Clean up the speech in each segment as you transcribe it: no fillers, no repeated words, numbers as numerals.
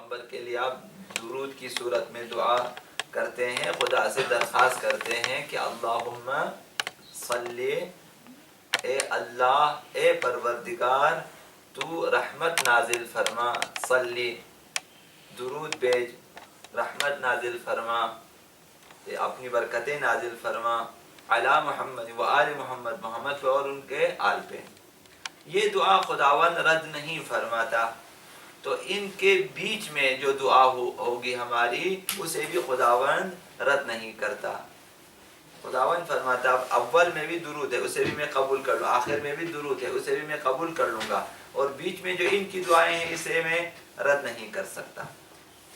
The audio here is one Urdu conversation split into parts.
پیغمبر کے لیے آپ درود کی صورت میں دعا کرتے ہیں، خدا سے درخواست کرتے ہیں کہ اللہم صلی، اے اللہ، اے پروردگار تو رحمت نازل فرما، صلی درود بھیج، رحمت نازل فرما، اپنی برکتیں نازل فرما، علی محمد و آل محمد، محمد پہ اور ان کے آل پہ۔ یہ دعا خداوند رد نہیں فرماتا، تو ان کے بیچ میں جو دعا ہوگی ہماری، اسے بھی خداوند رد نہیں کرتا۔ خداوند فرماتا اول میں بھی درود ہے، اسے بھی میں قبول کر لوں، آخر میں بھی درود ہے، اسے بھی میں قبول کر لوں گا، اور بیچ میں جو ان کی دعائیں ہیں اسے میں رد نہیں کر سکتا۔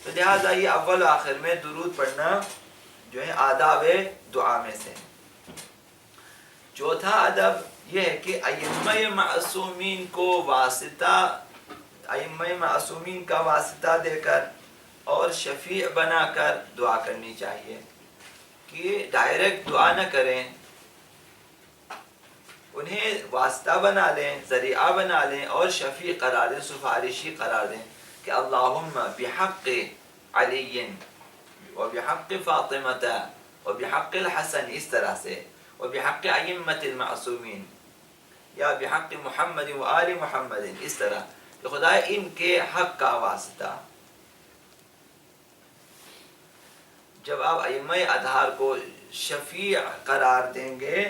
تو لہٰذا یہ اول و آخر میں درود پڑھنا جو ہے آداب دعا میں سے۔ چوتھا ادب یہ ہے کہ ائمہ معصومین کو واسطہ، ائمہ معصومین کا واسطہ دے کر اور شفیع بنا کر دعا کرنی چاہیے، کہ ڈائریکٹ دعا نہ کریں، انہیں واسطہ بنا لیں، ذریعہ بنا لیں اور شفیع قرار دیں، سفارشی قرار دیں، کہ اللہم بحق علی و بحق فاطمہ و بحق الحسن، اس طرح سے، و بحق ائمۃ المعصومین، یا بحق محمد و آل محمد، اس طرح کہ خدا ان کے حق کا واسطہ۔ جب آپ ائمہ اطہار کو شفیع قرار دیں گے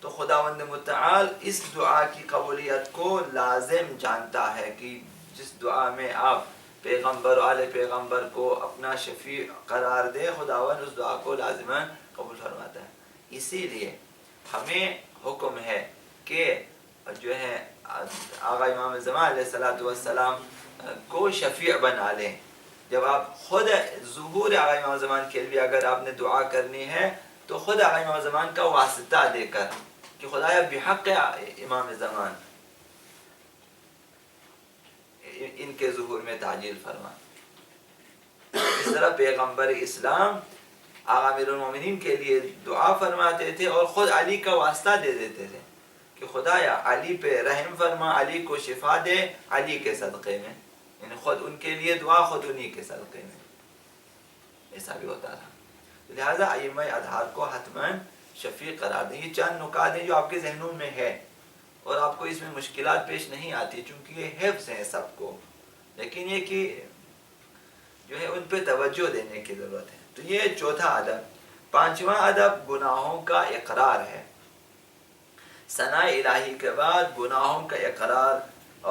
تو خداوند متعال اس دعا کی قبولیت کو لازم جانتا ہے، کہ جس دعا میں آپ پیغمبر و آل پیغمبر کو اپنا شفیع قرار دے، خداوند اس دعا کو لازماً قبول فرماتا ہے۔ اسی لیے ہمیں حکم ہے کہ جو ہے آقا امام زمان علیہ السلام کو شفیع بنا لیں۔ جب آپ خود ظہور آقا امام زمان کے لیے اگر آپ نے دعا کرنی ہے تو خود آقا امام زمان کا واسطہ دے کر، کہ خدایا بحق امام زمان ان کے ظہور میں تعجیل فرما۔ اس طرح پیغمبر اسلام آقا امیر المومنین کے لیے دعا فرماتے تھے اور خود علی کا واسطہ دے دیتے تھے، کہ خدایا علی پہ رحم فرما، علی کو شفا دے علی کے صدقے میں، یعنی خود ان کے لیے دعا خود انہی کے صدقے میں، ایسا بھی ہوتا تھا۔ لہٰذا ائمہ اطہار کو حتماً شفیع قرار دیں۔ یہ چند نکات ہیں جو آپ کے ذہنوں میں ہے اور آپ کو اس میں مشکلات پیش نہیں آتی، چونکہ یہ حفظ ہیں سب کو، لیکن یہ کہ جو ہے ان پہ توجہ دینے کی ضرورت ہے۔ تو یہ چوتھا ادب۔ پانچواں ادب گناہوں کا اقرار ہے۔ ثناء الہی کے بعد گناہوں کا اقرار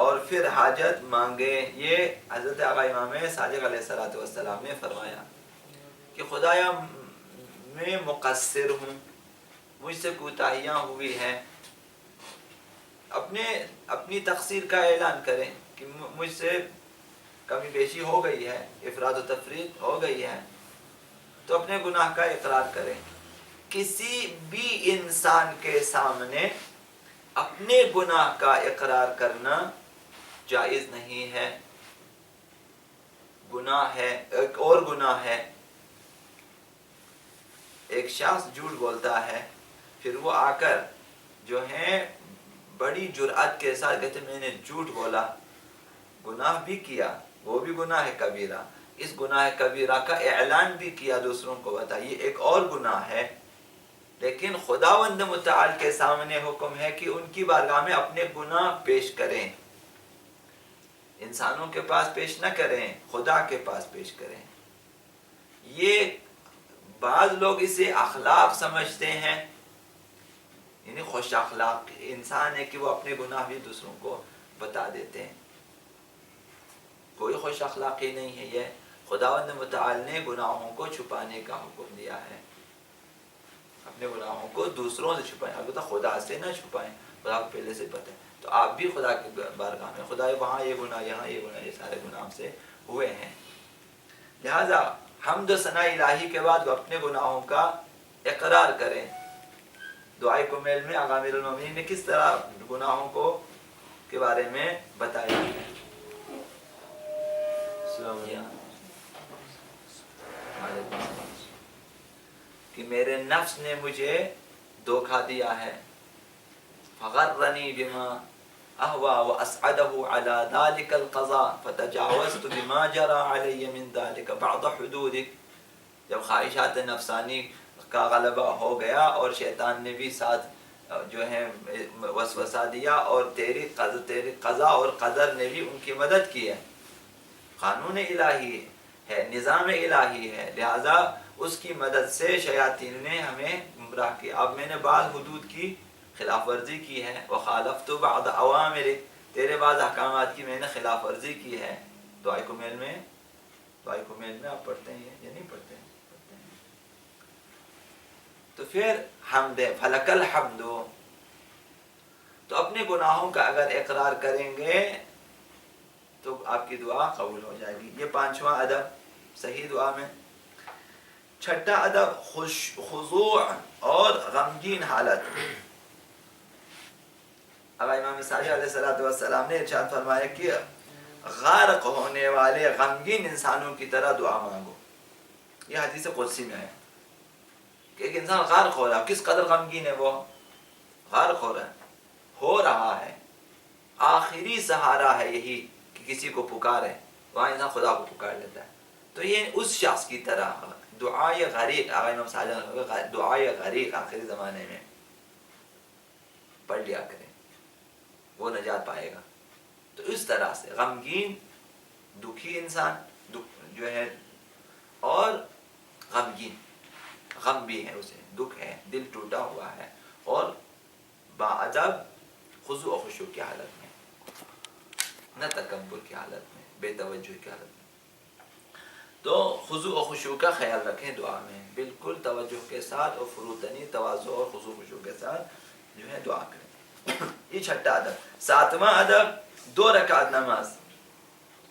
اور پھر حاجت مانگے۔ یہ حضرت آقا امام صادق علیہ السلام نے فرمایا کہ خدایا میں مقصر ہوں، مجھ سے کوتاہیاں ہوئی ہیں، اپنی تقصیر کا اعلان کریں کہ مجھ سے کمی بیشی ہو گئی ہے، افراد و تفرید ہو گئی ہے، تو اپنے گناہ کا اقرار کریں۔ کسی بھی انسان کے سامنے اپنے گناہ کا اقرار کرنا جائز نہیں ہے، گناہ ہے، ایک اور گناہ ہے۔ ایک شخص جھوٹ بولتا ہے، پھر وہ آ کر جو ہے بڑی جرأت کے ساتھ کہتے میں نے جھوٹ بولا، گناہ بھی کیا، وہ بھی گناہ ہے کبیرہ، اس گناہ کبیرہ کا اعلان بھی کیا، دوسروں کو بتائیے، ایک اور گناہ ہے۔ لیکن خداوند متعال کے سامنے حکم ہے کہ ان کی بارگاہ میں اپنے گناہ پیش کریں، انسانوں کے پاس پیش نہ کریں، خدا کے پاس پیش کریں۔ یہ بعض لوگ اسے اخلاق سمجھتے ہیں، یعنی خوش اخلاق انسان ہے کہ وہ اپنے گناہ بھی دوسروں کو بتا دیتے ہیں۔ کوئی خوش اخلاقی نہیں ہے، یہ خداوند متعال نے گناہوں کو چھپانے کا حکم دیا ہے، اپنے گناہوں کو دوسروں سے چھپائیں، البتہ خدا سے نہ چھپائیں، خدا کو پہلے سے پتہ ہے۔ تو آپ بھی خدا کی بارگاہ میں، خدا وہاں یہ گناہ، یہاں یہ گناہ، یہ سارے گناہ ہم سے ہوئے ہیں، لہذا حمد و ثناء الہی کے بعد وہ اپنے گناہوں کا اقرار کریں۔ دعائے کمیل میں آقا امیر المومنین نے کس طرح گناہوں کو کے بارے میں بتایا ہے۔ کہ میرے نفس نے مجھے دھوکہ دیا ہے، فغرنی بما اهوى واسعده على ذلك القضاء فتجاوزت بما جرى علي من ذلك بعض حدودك. جب خواہشات نفسانی کا غلبہ ہو گیا اور شیطان نے بھی ساتھ جو ہے وسوسہ دیا اور تیری قضا اور قدر نے بھی ان کی مدد کی ہے. قانون الہی ہے، نظام الہی ہے، لہذا اس کی مدد سے شیاطین نے ہمیں گمراہ کیا. اب میں نے بعض حدود کی خلاف ورزی کی ہے، وخالفت بعض اوامرک، تیرے بعض احکامات کی میں نے خلاف ورزی کی ہے. دعائے کمیل میں آپ پڑھتے ہیں یا نہیں پڑھتے ہیں؟ تو پھر حمد فلک الحمد. تو اپنے گناہوں کا اگر اقرار کریں گے تو آپ کی دعا قبول ہو جائے گی. یہ پانچواں ادب صحیح دعا میں. چھٹا ادب خضوع اور غمگین حالت. اب امام صادق علیہ السلام نے ارشاد فرمایا کہ غرق ہونے والے غمگین انسانوں کی طرح دعا مانگو. یہ حدیث قدسی میں ہے کہ ایک انسان غرق ہو رہا ہے. کس قدر غمگین ہے وہ؟ غرق ہو رہا ہے. آخری سہارا ہے یہی کہ کسی کو پکارے، وہاں انسان خدا کو پکار لیتا ہے. تو یہ اس شخص کی طرح دعائے غریق، امام صادق دعائے غریق آخری زمانے میں پڑھ لیا کریں، وہ نجات پائے گا. تو اس طرح سے غمگین دکھی انسان جو ہے اور غمگین، غم بھی ہے اسے، دکھ ہے، دل ٹوٹا ہوا ہے، اور باادب خضوع و خشوع کی حالت میں، نہ تکبر کی حالت میں، بے توجہ کی حالت میں. تو خضوع و خشوع کا خیال رکھیں دعا میں، بالکل توجہ کے ساتھ اور فروتنی تواضع اور خضوع و خشوع کے ساتھ جو ہے دعا کریں. یہ چھٹا ادب. ساتواں ادب 2 رکعت نماز.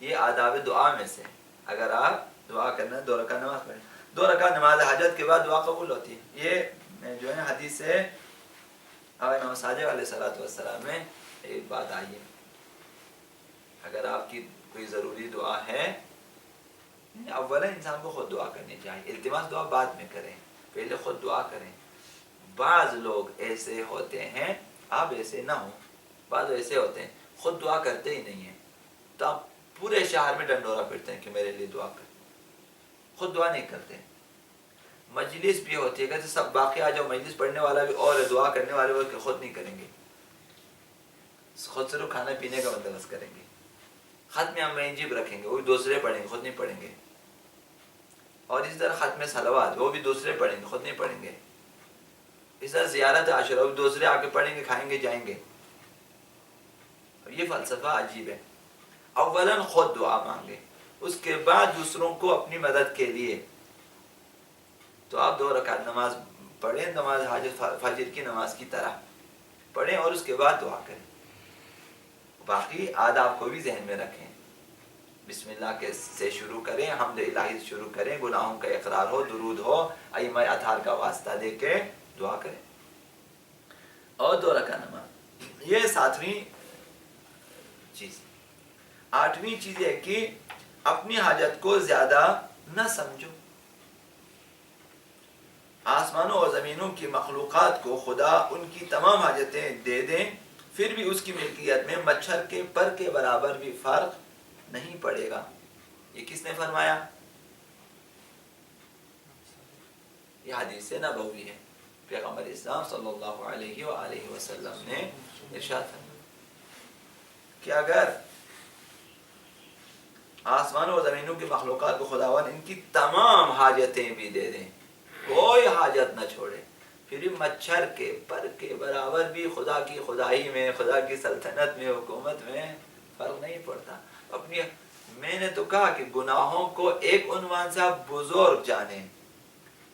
یہ آداب دعا میں سے، اگر آپ دعا کرنا 2 رکعت نماز پڑھیں. 2 رکعت نماز حاجت کے بعد دعا قبول ہوتی ہے. یہ جو ہے حدیث سے امام صادق علیہ السلام میں ایک بات آئی ہے. اگر آپ کی کوئی ضروری دعا ہے، اولا انسان کو خود دعا کرنی چاہیے. التماس دعا بعد میں کریں، پہلے خود دعا کریں. بعض لوگ ایسے ہوتے ہیں، آپ ایسے نہ ہوں، بعض ایسے ہوتے ہیں خود دعا کرتے ہی نہیں ہیں، تو آپ پورے شہر میں ڈنڈورا پھرتے ہیں کہ میرے لیے دعا کر. خود دعا نہیں کرتے. مجلس بھی ہوتی ہے، کہتے سب باقی آ جاؤ، مجلس پڑھنے والا بھی اور دعا کرنے والے وہ خود نہیں کریں گے، خود صرف کھانا پینے کا بندوبست کریں گے. ختم منجب رکھیں گے، وہ بھی دوسرے پڑھیں گے، خود نہیں پڑھیں گے. اور اس طرح ختم صلوات وہ بھی دوسرے پڑھیں گے، خود نہیں پڑھیں گے. اس طرح زیارت عاشورہ وہ بھی دوسرے آ کے پڑھیں گے، کھائیں گے، جائیں گے. یہ فلسفہ عجیب ہے. اولا خود دعا مانگے، اس کے بعد دوسروں کو اپنی مدد کے لیے. تو آپ 2 رکعت نماز پڑھیں، نماز حاجت فجر کی نماز کی طرح پڑھیں، اور اس کے بعد دعا کریں. باقی آداب کو بھی ذہن میں رکھیں. بسم اللہ کے سے شروع کریں، حمد الہی سے شروع کریں، گناہوں کا اقرار ہو، درود ہو، ائمہ اطہار کا واسطہ دے کے دعا کریں، اور 2 رکعت نماز. یہ 7ویں چیز. 8ویں چیز ہے کہ اپنی حاجت کو زیادہ نہ سمجھو. آسمانوں اور زمینوں کی مخلوقات کو خدا ان کی تمام حاجتیں دے دیں، پھر بھی اس کی ملکیت میں مچھر کے پر کے برابر بھی فرق نہیں پڑے گا. یہ کس نے فرمایا؟ یہ حدیث نبوی ہے. پیغمبر اسلام صلی اللہ علیہ وآلہ وسلم نے ارشاد فرمایا کہ اگر آسمانوں اور زمینوں کی مخلوقات کو خداوند ان کی تمام حاجتیں بھی دے دیں، کوئی حاجت نہ چھوڑے، پھر بھی مچھر کے پر کے برابر بھی خدا کی خدائی میں، خدا کی سلطنت میں، حکومت میں فرق نہیں پڑتا. اپنی میں نے تو کہا کہ گناہوں کو ایک عنوان سے آپ بزرگ جانیں،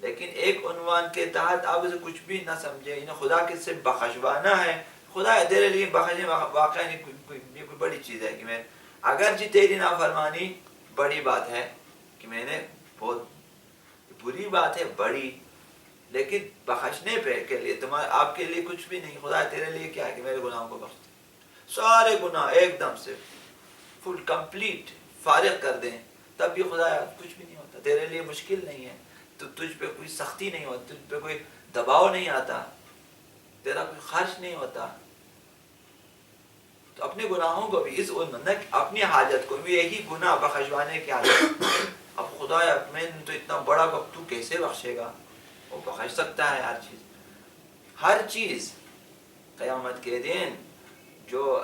لیکن ایک عنوان کے تحت آپ اسے کچھ بھی نہ سمجھیں. انہیں خدا کس سے بخشوانا ہے، خدا تیرے لیے بخشنے واقعہ نہیں کوئی بڑی چیز ہے کہ میں اگرچہ تیری نافرمانی بڑی بات ہے، کہ میں نے بہت بری بات ہے بڑی، لیکن بخشنے پہ کے لیے آپ کے لیے کچھ بھی نہیں. خدا تیرے لیے کیا ہے کہ میرے گناہوں کو بخش دے، سارے گناہ ایک دم سے فل کمپلیٹ فارغ کر دیں، تب بھی خدا کچھ بھی نہیں ہوتا. تیرے لیے مشکل نہیں ہے، تو تجھ پہ کوئی سختی نہیں ہوتی، تجھ پہ کوئی دباؤ نہیں آتا، تیرا کوئی خرچ نہیں ہوتا. تو اپنے گناہوں کو بھی اس اپنی حاجت کو بھی یہی گناہ بخشوانے کی حاجت. اب خدایا میں تو اتنا بڑا تو کیسے بخشے گا؟ وہ بخش سکتا ہے ہر چیز. قیامت کے دن جو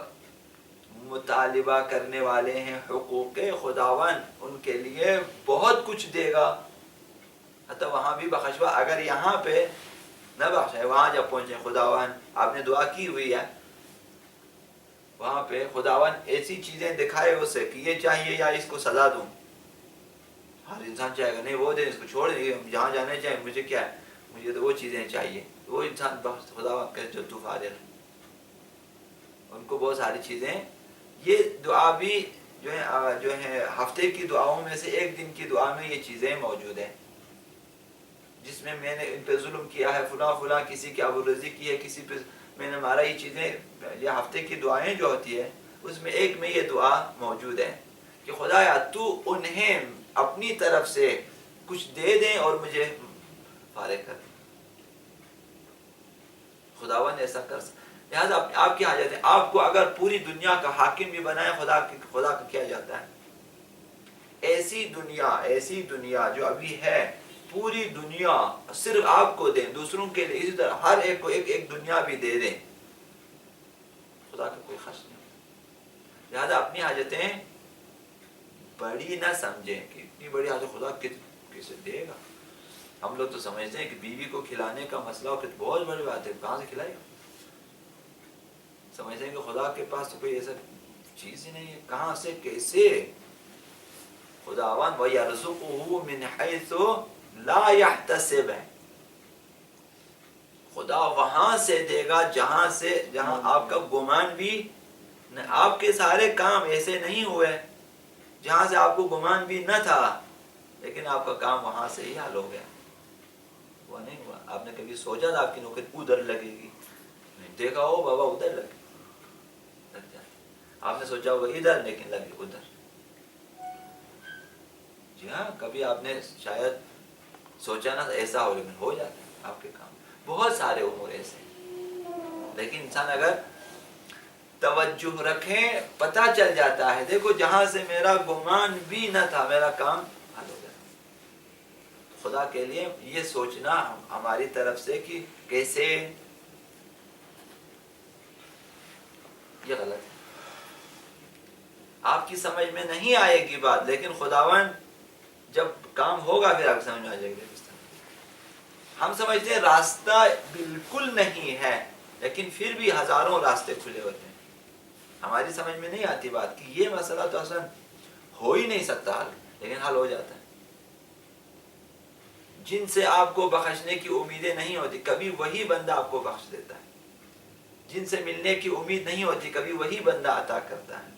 مطالبہ کرنے والے ہیں حقوق خداوند ان کے لیے بہت کچھ دے گا. حتیٰ وہاں بھی بخشوا. اگر یہاں پہ نہ بخشے وہاں جب پہنچے خداوند آپ نے دعا کی ہوئی ہے وہاں پہ خداوند ایسی چیزیں دکھائے اسے کہ یہ چاہیے یا اس کو سزا دوں. ہر انسان چاہے گا نہیں وہ دے اس کو چھوڑ دیں جہاں جانے چاہے مجھے کیا ہے مجھے تو وہ چیزیں چاہیے. وہ انسان خداوند کہ جو تو فارغ ہے ان کو بہت ساری چیزیں. یہ دعا بھی جو ہے ہفتے کی دعاؤں میں سے ایک دن کی دعا میں یہ چیزیں موجود ہیں جس میں نے ان پہ ظلم کیا ہے فلاں کسی کی آبروریزی کی ہے کسی پہ میں نے مارا. یہ چیزیں یہ ہفتے کی دعائیں جو ہوتی ہے اس میں ایک میں یہ دعا موجود ہے کہ خدایا تو انہیں اپنی طرف سے کچھ دے دیں اور مجھے فارغ کر دیں. خداوند ایسا کر سکتا. لہٰذا آپ کی حاجت ہے. آپ کو اگر پوری دنیا کا حاکم بھی بنائے خدا کا کیا جاتا ہے. ایسی دنیا جو ابھی ہے پوری دنیا صرف آپ کو دیں دوسروں کے لیے اسی طرح ہر ایک کو ایک دنیا بھی دے دیں خدا کا کوئی خرچ نہیں. لہٰذا اپنی حاجتیں بڑی نہ سمجھیں کہ اتنی بڑی حاجت خدا کسے دے گا. ہم لوگ تو سمجھتے ہیں کہ بیوی کو کھلانے کا مسئلہ ہو کہ بہت بڑی بات ہے کہاں سے کھلائے گا. سمجھتے ہیں کہ خدا کے پاس تو کوئی ایسا چیز ہی نہیں ہے کہاں سے کیسے. خداوند وَيَرْزُقُهُ مِنْ حَيْثُ لَا يَحْتَسِبُ ہے. خدا وہاں سے دے گا جہاں آپ کا گمان بھی آپ کے سارے کام ایسے نہیں ہوئے جہاں سے آپ کو گمان بھی نہ تھا لیکن آپ کا کام وہاں سے ہی حل ہو گیا. وہ نہیں ہوا. آپ نے کبھی سوچا تھا آپ کی نوکری ادھر لگے گی دیکھا ہو بابا ادھر لگ جائے. آپ نے سوچا ہوگا ادھر لیکن لگے ادھر. جی ہاں کبھی آپ نے شاید سوچا نہ ایسا ہو لیکن ہو جاتا ہے آپ کے کام. بہت سارے امور ایسے لیکن انسان اگر توجہ رکھیں پتہ چل جاتا ہے دیکھو جہاں سے میرا گمان بھی نہ تھا میرا کام حل ہو جاتا. خدا کے لیے یہ سوچنا ہماری طرف سے کہ کیسے یہ غلط ہے. آپ کی سمجھ میں نہیں آئے گی بات لیکن خداوند جب کام ہوگا پھر آپ سمجھ میں آ جائے گی. ہم سمجھتے ہیں راستہ بالکل نہیں ہے لیکن پھر بھی ہزاروں راستے کھلے ہوتے ہیں. ہماری سمجھ میں نہیں آتی بات کہ یہ مسئلہ تو اصلا ہو ہی نہیں سکتا حل لیکن حل ہو جاتا ہے. جن سے آپ کو بخشنے کی امیدیں نہیں ہوتی کبھی وہی بندہ آپ کو بخش دیتا ہے. جن سے ملنے کی امید نہیں ہوتی کبھی وہی بندہ عطا کرتا ہے.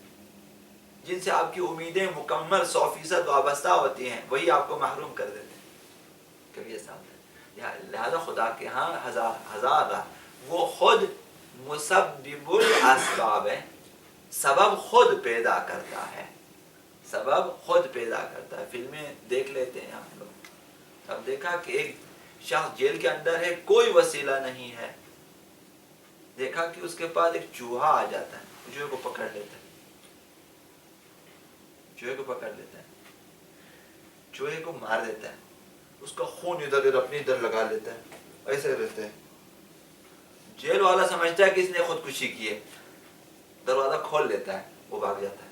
جن سے آپ کی امیدیں مکمل 100% وابستہ ہوتی ہیں وہی آپ کو محروم کر دیتے ہیں. کبھی ایسا ہوتا ہے. لہذا خدا کے ہاں ہزار وہ خود مسبب الاسباب ہے. سبب خود پیدا کرتا ہے. سبب خود پیدا کرتا ہے. فلمیں دیکھ لیتے ہیں ہم لوگ. اب دیکھا کہ ایک شخص جیل کے اندر ہے کوئی وسیلہ نہیں ہے. دیکھا کہ اس کے پاس ایک چوہا آ جاتا ہے چوہے کو پکڑ لیتا ہے. چوہے کو پکڑ لیتا ہے چوہے کو مار دیتا ہے. اس کا خون ادھر اپنی ادھر لگا لیتا ہے ایسے رہتے ہیں. جیل والا سمجھتا ہے کہ اس نے خودکشی کی ہے دروازہ کھول لیتا ہے وہ بھاگ جاتا ہے.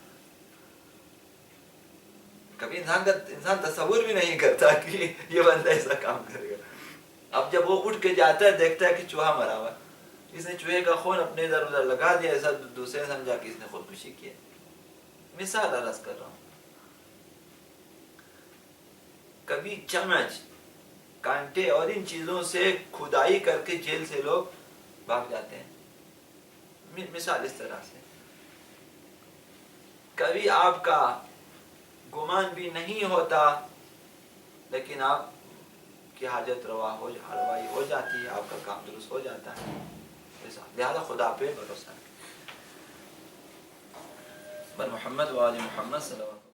کبھی انسان تصور بھی نہیں کرتا کہ یہ بندہ ایسا کام کرے گا. اب جب وہ اٹھ کے جاتا ہے دیکھتا ہے کہ چوہا مرا ہوا. اس نے چوہے کا خون اپنے ادھر ادھر لگا دیا ایسا دوسرے نے سمجھا کہ اس نے خودکشی کی ہے. مثال عرض کر رہا ہوں. کبھی چمچ کانٹے اور ان چیزوں سے کھدائی کر کے جیل سے لوگ بھاگ جاتے ہیں. مثال اس طرح سے کبھی آپ کا گمان بھی نہیں ہوتا لیکن آپ کی حاجت روائی ہو جاتی ہے آپ کا کام درست ہو جاتا ہے. لہذا خدا پہ بھروسہ بر محمد و آل محمد صلی اللہ علیہ وسلم.